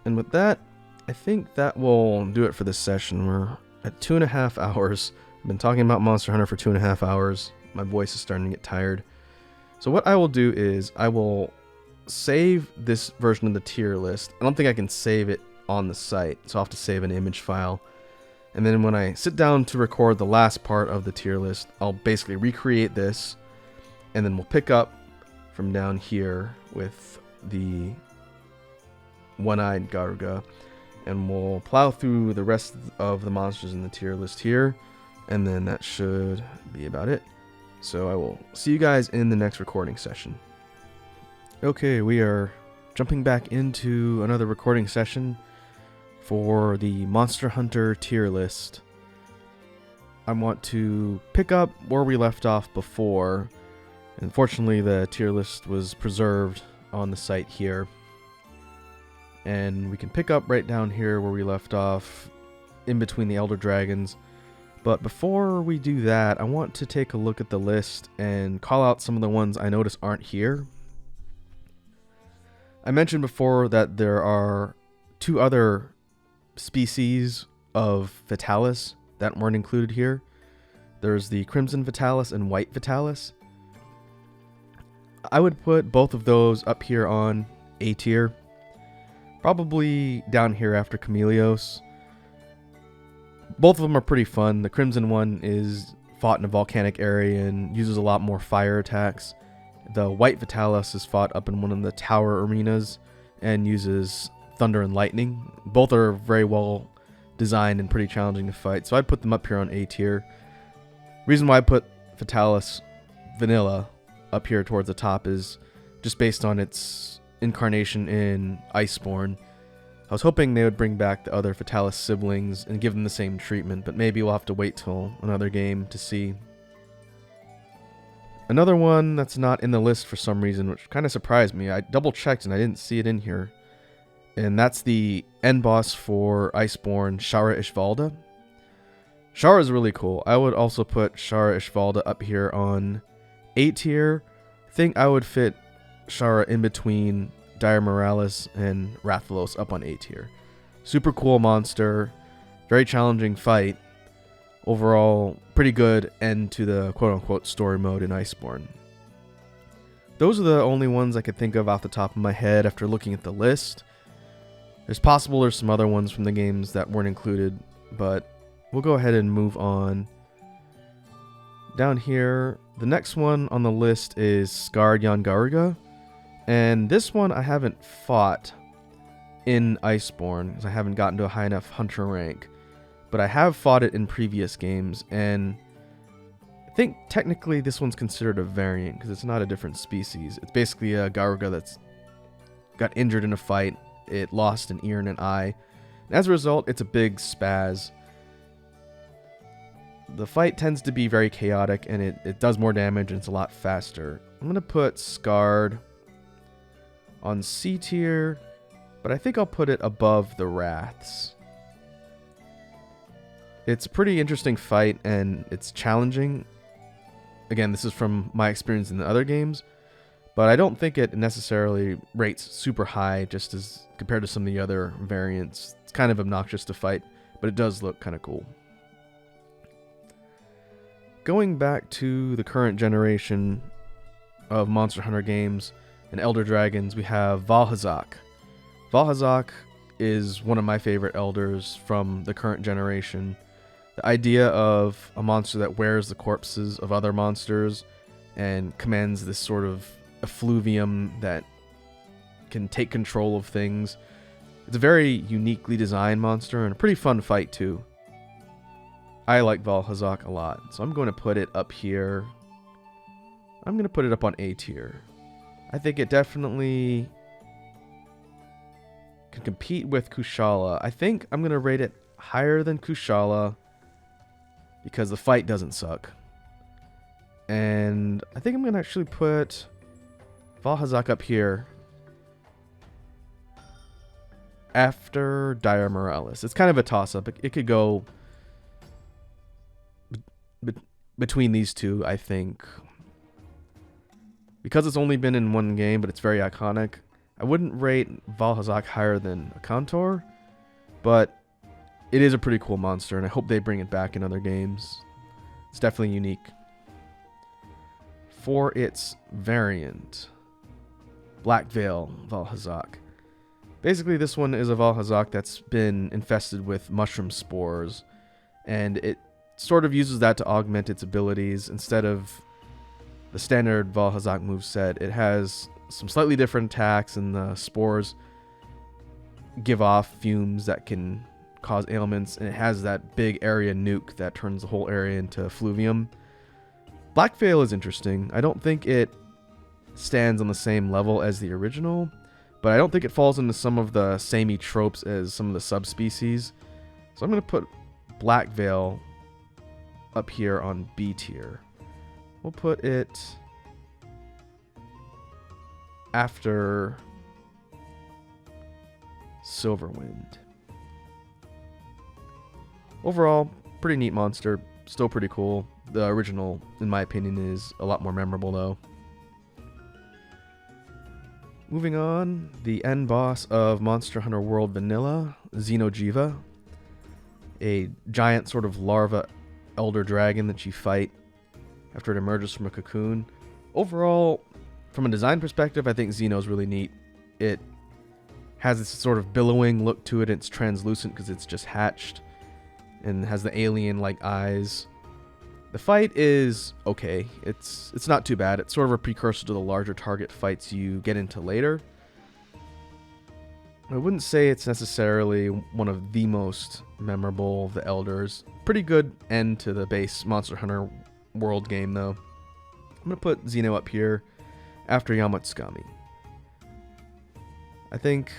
And with that, I think that will do it for this session. We're at 2.5 hours. I've been talking about Monster Hunter for 2.5 hours. My voice is starting to get tired. So what I will do is I will save this version of the tier list. I don't think I can save it on the site, so I'll have to save an image file. And then when I sit down to record the last part of the tier list, I'll basically recreate this, and then we'll pick up from down here with the one-eyed Garuga, and we'll plow through the rest of the monsters in the tier list here, and then that should be about it. So I will see you guys in the next recording session. Okay, we are jumping back into another recording session for the Monster Hunter tier list. I want to pick up where we left off before. Unfortunately, the tier list was preserved on the site here. And we can pick up right down here where we left off, in between the Elder Dragons. But before we do that, I want to take a look at the list and call out some of the ones I notice aren't here. I mentioned before that there are 2 other species of Fatalis that weren't included here. There's the Crimson Fatalis and White Fatalis. I would put both of those up here on A tier. Probably down here after Chameleos. Both of them are pretty fun. The Crimson one is fought in a volcanic area and uses a lot more fire attacks. The White Fatalis is fought up in one of the tower arenas and uses thunder and lightning. Both are very well designed and pretty challenging to fight, so I'd put them up here on A tier. Reason why I put Fatalis Vanilla up here towards the top is just based on its incarnation in Iceborne. I was hoping they would bring back the other Fatalis siblings and give them the same treatment, but maybe we'll have to wait till another game to see. Another one that's not in the list for some reason, which kind of surprised me. I double checked and I didn't see it in here. And that's the end boss for Iceborne, Shara Ishvalda. Shara is really cool. I would also put Shara Ishvalda up here on A tier. I think I would fit Shara in between Dire Morales and Rathalos up on A tier. Super cool monster. Very challenging fight. Overall, pretty good end to the quote-unquote story mode in Iceborne. Those are the only ones I could think of off the top of my head after looking at the list. There's some other ones from the games that weren't included, but we'll go ahead and move on. Down here, the next one on the list is Scarred Jan Garuga. And this one I haven't fought in Iceborne, because I haven't gotten to a high enough hunter rank. But I have fought it in previous games, and I think technically this one's considered a variant, because it's not a different species. It's basically a Garuga that's got injured in a fight. It lost an ear and an eye. And as a result, it's a big spaz. The fight tends to be very chaotic, and it does more damage, and it's a lot faster. I'm going to put Scarred on C tier, but I think I'll put it above the Wraths. It's a pretty interesting fight, and it's challenging. Again, this is from my experience in the other games, but I don't think it necessarily rates super high just as compared to some of the other variants. It's kind of obnoxious to fight, but it does look kind of cool. Going back to the current generation of Monster Hunter games and Elder Dragons, we have Valhazak. Valhazak is one of my favorite elders from the current generation. The idea of a monster that wears the corpses of other monsters and commands this sort of effluvium that can take control of things. It's a very uniquely designed monster and a pretty fun fight too. I like Valhazak a lot, so I'm going to put it up here. I'm going to put it up on A tier. I think it definitely can compete with Kushala. I think I'm going to rate it higher than Kushala because the fight doesn't suck. And I think I'm going to actually put Valhazak up here after Dire Morales. It's kind of a toss-up. It could go between these two, I think. Because it's only been in one game, but it's very iconic, I wouldn't rate Valhazak higher than a Contour, but it is a pretty cool monster, and I hope they bring it back in other games. It's definitely unique. For its variant, Black Veil Valhazak. Basically, this one is a Valhazak that's been infested with mushroom spores, and it sort of uses that to augment its abilities. Instead of the standard Valhazak moveset, it has some slightly different attacks, and the spores give off fumes that can cause ailments, and it has that big area nuke that turns the whole area into fluvium. Black Veil is interesting. I don't think it stands on the same level as the original, but I don't think it falls into some of the samey tropes as some of the subspecies. So I'm going to put Black Veil up here on B tier. We'll put it after Silverwind. Overall, pretty neat monster. Still pretty cool. The original, in my opinion, is a lot more memorable though. Moving on, the end boss of Monster Hunter World Vanilla, Xeno'jiiva. A giant sort of larva elder dragon that you fight after it emerges from a cocoon. Overall, from a design perspective, I think Xeno is really neat. It has this sort of billowing look to it. It's translucent because it's just hatched and has the alien-like eyes. The fight is okay. It's not too bad. It's sort of a precursor to the larger target fights you get into later. I wouldn't say it's necessarily one of the most memorable of the Elders. Pretty good end to the base Monster Hunter World game, though. I'm going to put Xeno up here after Yamatsukami. I think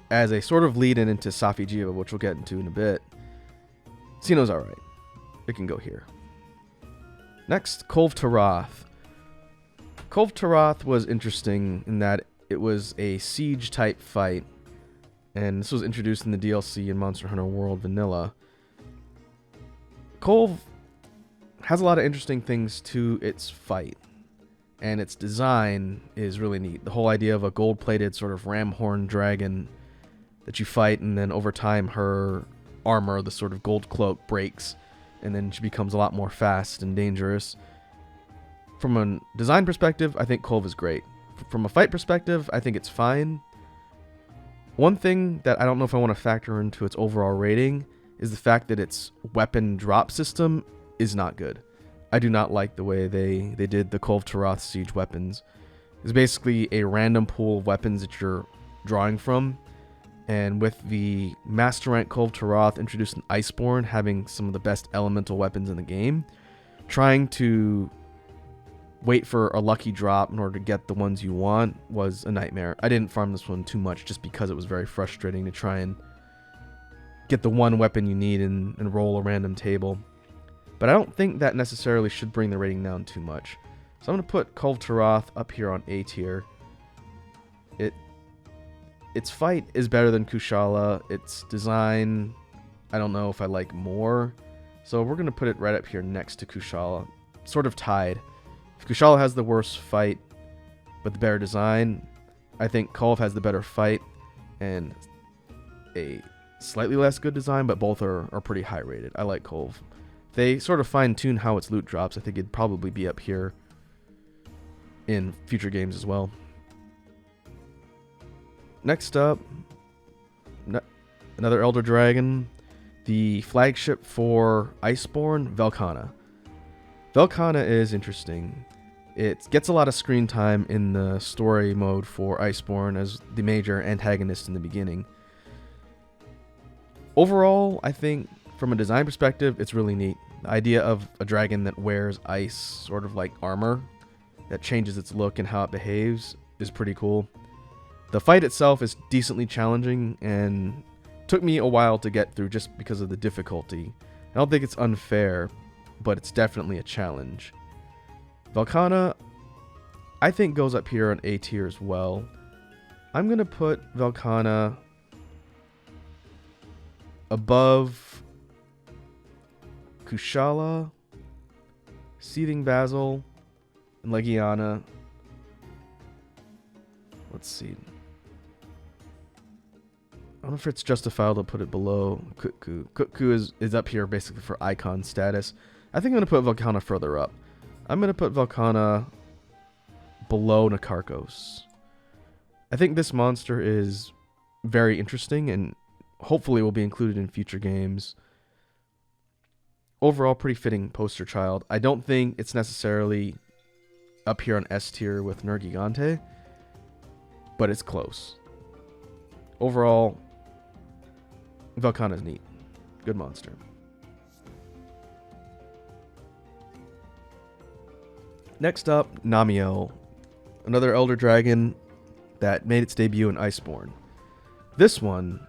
as a sort of lead-in into Safi'jiiva, which we'll get into in a bit, Xeno's alright. It can go here. Next, Kulve Taroth. Kulve Taroth was interesting in that it was a siege-type fight, and this was introduced in the DLC in Monster Hunter World Vanilla. Kulve has a lot of interesting things to its fight, and its design is really neat. The whole idea of a gold-plated sort of ram horn dragon that you fight, and then over time her armor, the sort of gold cloak, breaks, and then she becomes a lot more fast and dangerous. From a design perspective, I think Kulve is great. From a fight perspective, I think it's fine. One thing that I don't know if I want to factor into its overall rating is the fact that its weapon drop system is not good. I do not like the way they did the Kulve Taroth siege weapons. It's basically a random pool of weapons that you're drawing from. And with the Master Rank Kulve Taroth introduced in Iceborne having some of the best elemental weapons in the game, trying to wait for a lucky drop in order to get the ones you want was a nightmare. I didn't farm this one too much just because it was very frustrating to try and get the one weapon you need and roll a random table. But I don't think that necessarily should bring the rating down too much. So I'm going to put Kulve Taroth up here on A tier. Its fight is better than Kushala. Its design, I don't know if I like more. So we're going to put it right up here next to Kushala. Sort of tied. If Kushala has the worst fight, but the better design, I think Kulve has the better fight and a slightly less good design, but both are pretty high rated. I like Kulve. If they sort of fine-tune how its loot drops, I think it'd probably be up here in future games as well. Next up, another Elder Dragon, the flagship for Iceborne, Velkhana. Velkhana is interesting. It gets a lot of screen time in the story mode for Iceborne as the major antagonist in the beginning. Overall, I think from a design perspective, it's really neat. The idea of a dragon that wears ice, sort of like armor, that changes its look and how it behaves, is pretty cool. The fight itself is decently challenging and took me a while to get through just because of the difficulty. I don't think it's unfair, but it's definitely a challenge. Velkhana, I think, goes up here on A tier as well. I'm going to put Velkhana above Kushala, Seething Basil, and Legiana. let's see. I don't know if it's justifiable to put it below Kut-Ku. Kut-Ku is up here basically for icon status. I think I'm going to put Velkhana further up. I'm going to put Velkhana below Nakarkos. I think this monster is very interesting and hopefully will be included in future games. Overall, pretty fitting poster child. I don't think it's necessarily up here on S tier with Nergigante, but it's close. Overall, Velkhana's neat. Good monster. Next up, Namielle, another Elder Dragon that made its debut in Iceborne. This one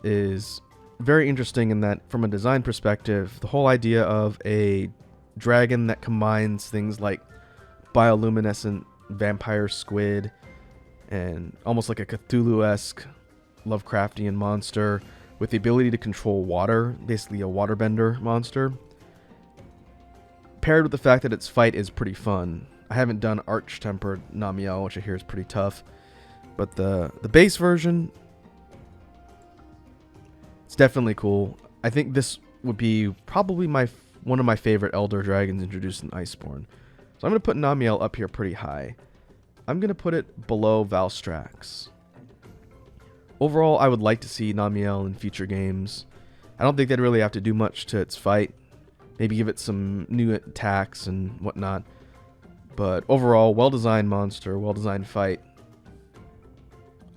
is very interesting in that, from a design perspective, the whole idea of a dragon that combines things like bioluminescent vampire squid and almost like a Cthulhu-esque Lovecraftian monster with the ability to control water, basically a waterbender monster, paired with the fact that its fight is pretty fun. I haven't done Arch-Tempered Namielle, which I hear is pretty tough, but the base version, it's definitely cool. I think this would be probably one of my favorite Elder Dragons introduced in Iceborne. So I'm going to put Namielle up here pretty high. I'm going to put it below Valstrax. Overall, I would like to see Namielle in future games. I don't think they'd really have to do much to its fight. Maybe give it some new attacks and whatnot. But overall, well-designed monster, well-designed fight.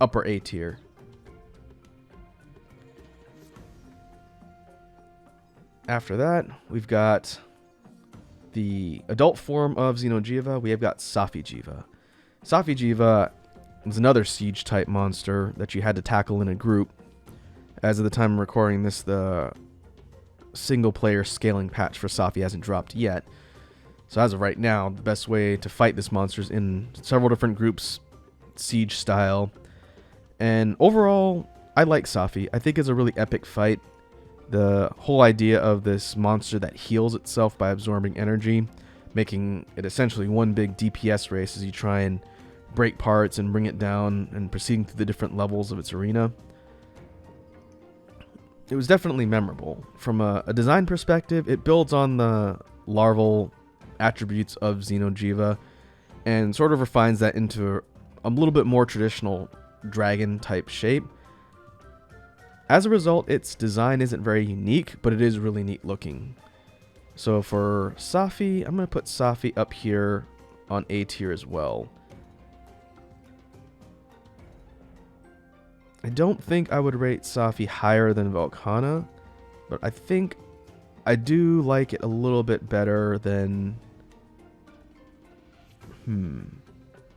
Upper A tier. After that, we've got the adult form of Xeno'jiiva. We have got Safi'jiiva. Safi'jiiva was another siege-type monster that you had to tackle in a group. As of the time I'm recording this, the single-player scaling patch for Safi hasn't dropped yet. So as of right now, the best way to fight this monster is in several different groups, siege style. And overall, I like Safi. I think it's a really epic fight. The whole idea of this monster that heals itself by absorbing energy, making it essentially one big DPS race as you try and break parts and bring it down and proceeding through the different levels of its arena. It was definitely memorable. From a design perspective, it builds on the larval attributes of Xeno'jiiva and sort of refines that into a little bit more traditional dragon type shape. As a result, its design isn't very unique, but it is really neat looking. So for Safi, I'm going to put Safi up here on A tier as well. I don't think I would rate Safi higher than Velkhana, but I think I do like it a little bit better than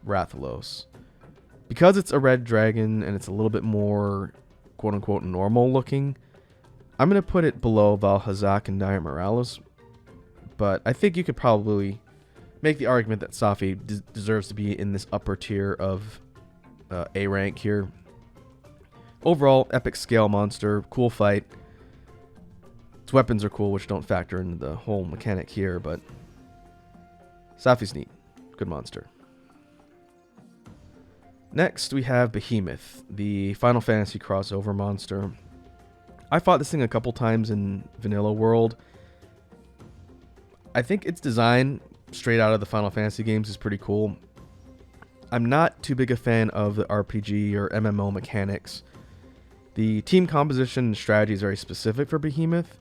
Rathalos. Because it's a red dragon and it's a little bit more quote-unquote normal looking, I'm going to put it below Valhazak and Dire Miralis, but I think you could probably make the argument that Safi deserves to be in this upper tier of A rank here. Overall, epic scale monster, cool fight. Its weapons are cool, which don't factor into the whole mechanic here, but Safi's neat. Good monster. Next, we have Behemoth, the Final Fantasy crossover monster. I fought this thing a couple times in Vanilla World. I think its design, straight out of the Final Fantasy games, is pretty cool. I'm not too big a fan of the RPG or MMO mechanics. The team composition and strategy is very specific for Behemoth,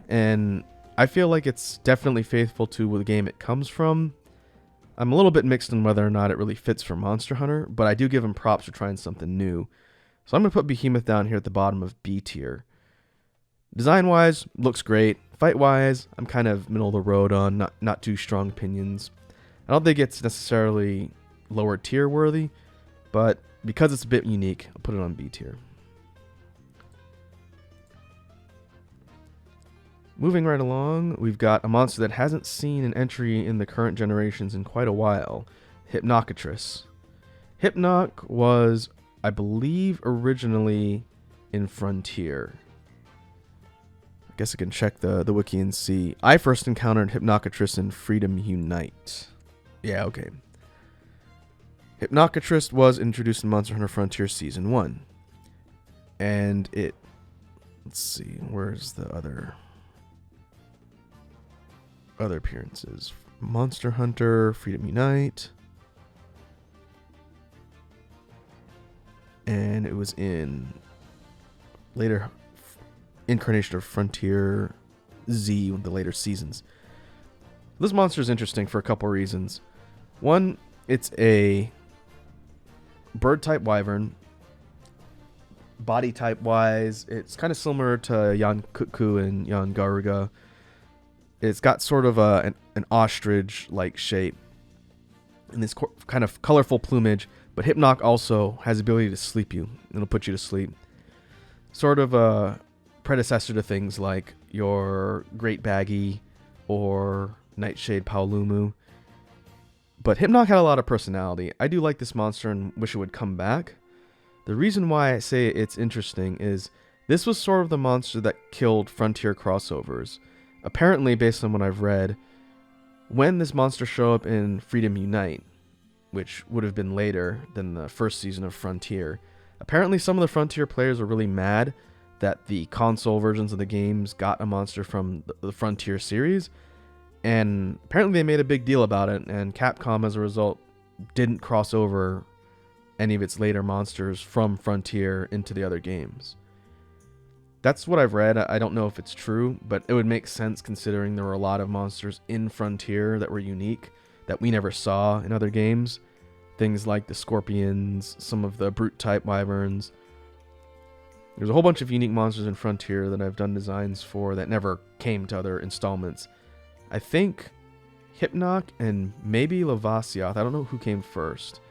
and I feel like it's definitely faithful to the game it comes from. I'm a little bit mixed on whether or not it really fits for Monster Hunter, but I do give him props for trying something new. So I'm going to put Behemoth down here at the bottom of B tier. Design-wise, looks great. Fight-wise, I'm kind of middle of the road on, not too strong opinions. I don't think it's necessarily lower tier worthy, but because it's a bit unique, I'll put it on B tier. Moving right along, we've got a monster that hasn't seen an entry in the current generations in quite a while, Hypnocatris. Hypnoc was, I believe, originally in Frontier. I guess I can check the wiki and see. I first encountered Hypnocatris in Freedom Unite. Yeah, okay. Hypnocatrist was introduced in Monster Hunter Frontier Season 1. And it... Let's see, where's the other appearances? Monster Hunter, Freedom Unite. And it was in later incarnation of Frontier Z, the later seasons. This monster is interesting for a couple reasons. One, it's a bird type wyvern. Body type wise, it's kind of similar to Yan Kutku and Yan Garuga. It's got sort of an ostrich like shape and this kind of colorful plumage, but Hypnoc also has the ability to sleep you. It'll put you to sleep. Sort of a predecessor to things like your Great Baggy or Nightshade Paolumu. But Hypnoc had a lot of personality. I do like this monster and wish it would come back. The reason why I say it's interesting is this was sort of the monster that killed Frontier crossovers. Apparently, based on what I've read, when this monster showed up in Freedom Unite, which would have been later than the first season of Frontier, apparently some of the Frontier players were really mad that the console versions of the games got a monster from the Frontier series, and apparently they made a big deal about it, and Capcom, as a result, didn't cross over any of its later monsters from Frontier into the other games. That's what I've read. I don't know if it's true, but it would make sense considering there were a lot of monsters in Frontier that were unique that we never saw in other games. Things like the scorpions, some of the brute type wyverns. There's a whole bunch of unique monsters in Frontier that I've done designs for that never came to other installments. I think Hypnoc and maybe Lavasioth. I don't know who came first.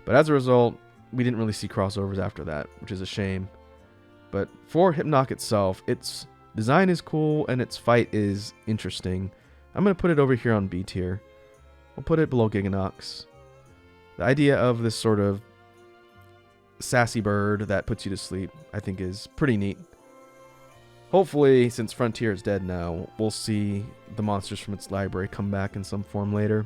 But as a result, we didn't really see crossovers after that, which is a shame. But for Hypnoc itself, its design is cool and its fight is interesting. I'm going to put it over here on B tier. We'll put it below Giganox. The idea of this sort of sassy bird that puts you to sleep, I think, is pretty neat. Hopefully, since Frontier is dead now, we'll see the monsters from its library come back in some form later.